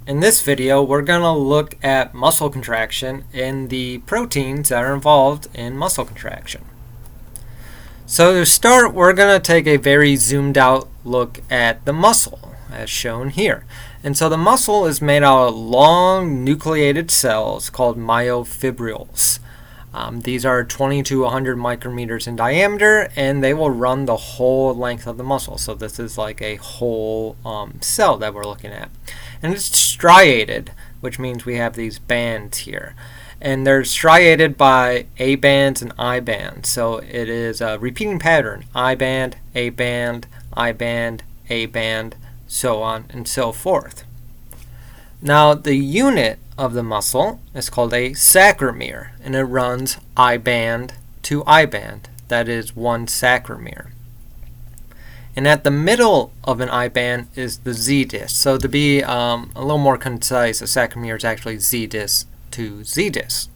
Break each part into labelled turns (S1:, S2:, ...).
S1: In this video, we're going to look at muscle contraction and the proteins that are involved in muscle contraction. So to start, we're going to take a very zoomed out look at the muscle, as shown here. And so the muscle is made out of long nucleated cells called myofibrils. These are 20 to 100 micrometers in diameter, and they will run the whole length of the muscle. So this is like a whole cell that we're looking at. And it's striated, which means we have these bands here. And they're striated by A bands and I bands. So it is a repeating pattern. I band, A band, I band, A band, so on and so forth. Now the unit of the muscle is called a sarcomere, and it runs I band to I band. That is one sarcomere. And at the middle of an I band is the Z disc. So to be a little more concise, a sarcomere is actually Z disc to Z disc.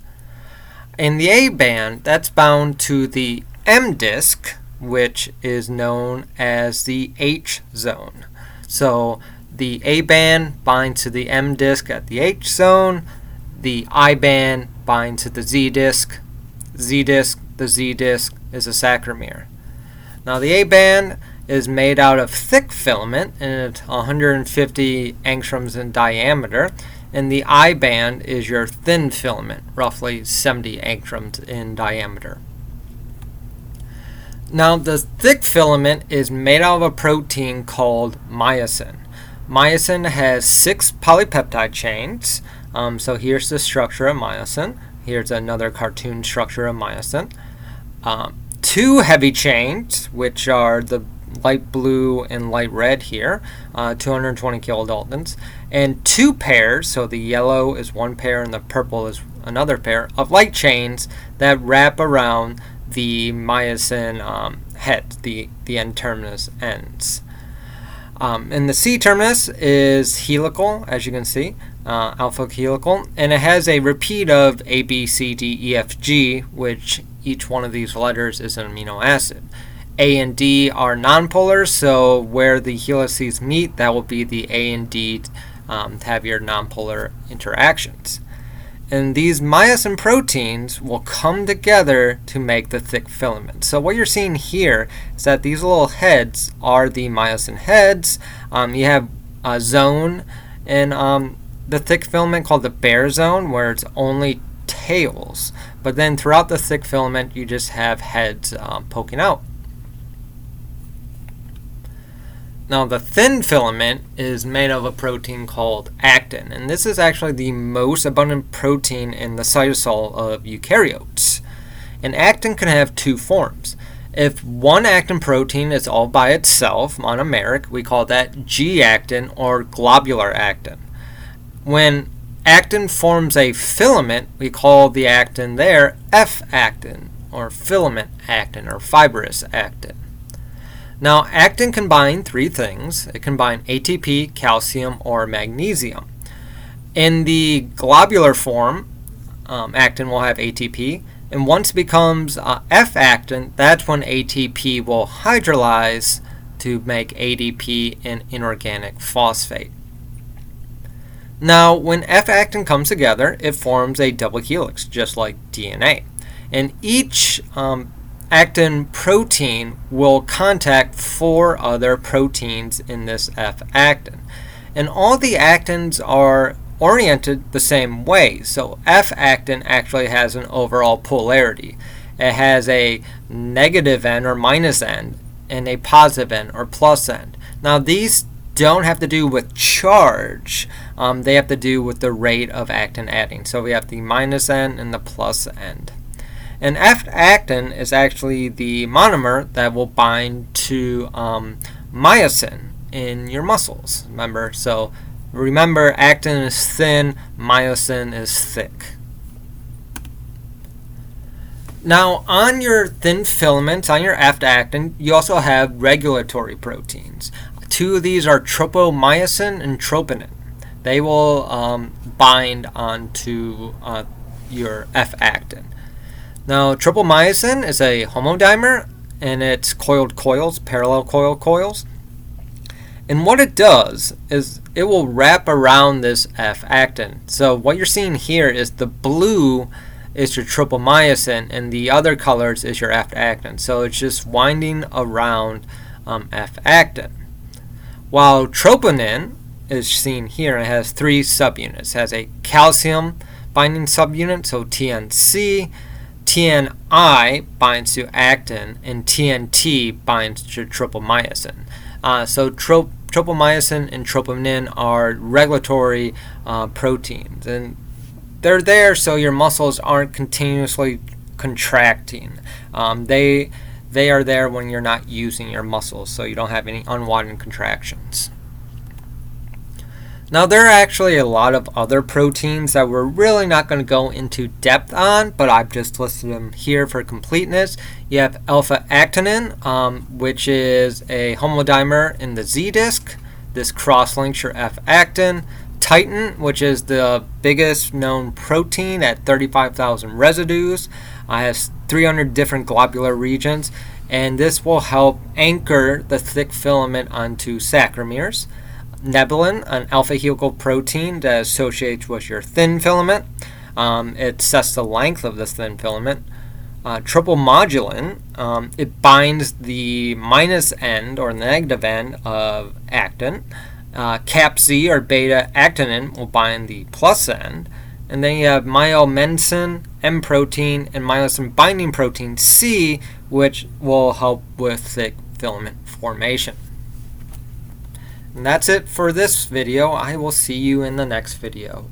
S1: In the A band, that's bound to the M disc, which is known as the H zone. So the A band binds to the M disc at the H zone. The I band binds to the Z disc. Z disc, the Z disc is a sarcomere. Now the A band is made out of thick filament, and it's 150 angstroms in diameter, and the I band is your thin filament, roughly 70 angstroms in diameter. Now the thick filament is made out of a protein called myosin. Myosin has 6 polypeptide chains. So here's the structure of myosin. Here's another cartoon structure of myosin. 2 heavy chains, which are the light blue and light red here, 220 kilodaltons, and 2 pairs, so the yellow is one pair and the purple is another pair, of light chains that wrap around the myosin head, the N-terminus ends. And the C-terminus is helical, as you can see, alpha helical, and it has a repeat of A, B, C, D, E, F, G, which each one of these letters is an amino acid. A and D are nonpolar, so where the helices meet, that will be the A and D to have your nonpolar interactions. And these myosin proteins will come together to make the thick filament. So what you're seeing here is that these little heads are the myosin heads. You have a zone in the thick filament called the bare zone, where it's only tails. But then throughout the thick filament, you just have heads poking out. Now the thin filament is made of a protein called actin, and this is actually the most abundant protein in the cytosol of eukaryotes. And actin can have 2 forms. If one actin protein is all by itself, monomeric, we call that G-actin or globular actin. When actin forms a filament, we call the actin there F-actin or filament actin or fibrous actin. Now, actin can bind 3 things. It can bind ATP, calcium, or magnesium. In the globular form, actin will have ATP, and once it becomes F-actin, that's when ATP will hydrolyze to make ADP and inorganic phosphate. Now, when F-actin comes together, it forms a double helix, just like DNA. And each actin protein will contact 4 other proteins in this F-actin. And all the actins are oriented the same way. So F-actin actually has an overall polarity. It has a negative end or minus end and a positive end or plus end. Now these don't have to do with charge. They have to do with the rate of actin adding. So we have the minus end and the plus end. And F-actin is actually the monomer that will bind to myosin in your muscles. Remember, actin is thin, myosin is thick. Now, on your thin filaments, on your F-actin, you also have regulatory proteins. 2 of these are tropomyosin and troponin. They will bind onto your F-actin. Now, tropomyosin is a homodimer, and it's coiled coils, parallel coil coils. And what it does is it will wrap around this F-actin. So what you're seeing here is the blue is your tropomyosin and the other colors is your F-actin. So it's just winding around F-actin. While troponin is seen here, it has 3 subunits. It has a calcium binding subunit, so TNC, TNI binds to actin, and TNT binds to tropomyosin. So tropomyosin and troponin are regulatory proteins, and they're there so your muscles aren't continuously contracting. They are there when you're not using your muscles, so you don't have any unwanted contractions. Now, there are actually a lot of other proteins that we're really not going to go into depth on, but I've just listed them here for completeness. You have alpha-actinin, which is a homodimer in the Z disc. This cross-links your F-actin. Titin, which is the biggest known protein at 35,000 residues, has 300 different globular regions, and this will help anchor the thick filament onto sarcomeres. Nebulin, an alpha helical protein that associates with your thin filament. It sets the length of this thin filament. Tropomodulin, it binds the minus end or negative end of actin. Cap-Z or beta-actinin will bind the plus end. And then you have myomensin, M protein, and myosin binding protein C, which will help with thick filament formation. And that's it for this video. I will see you in the next video.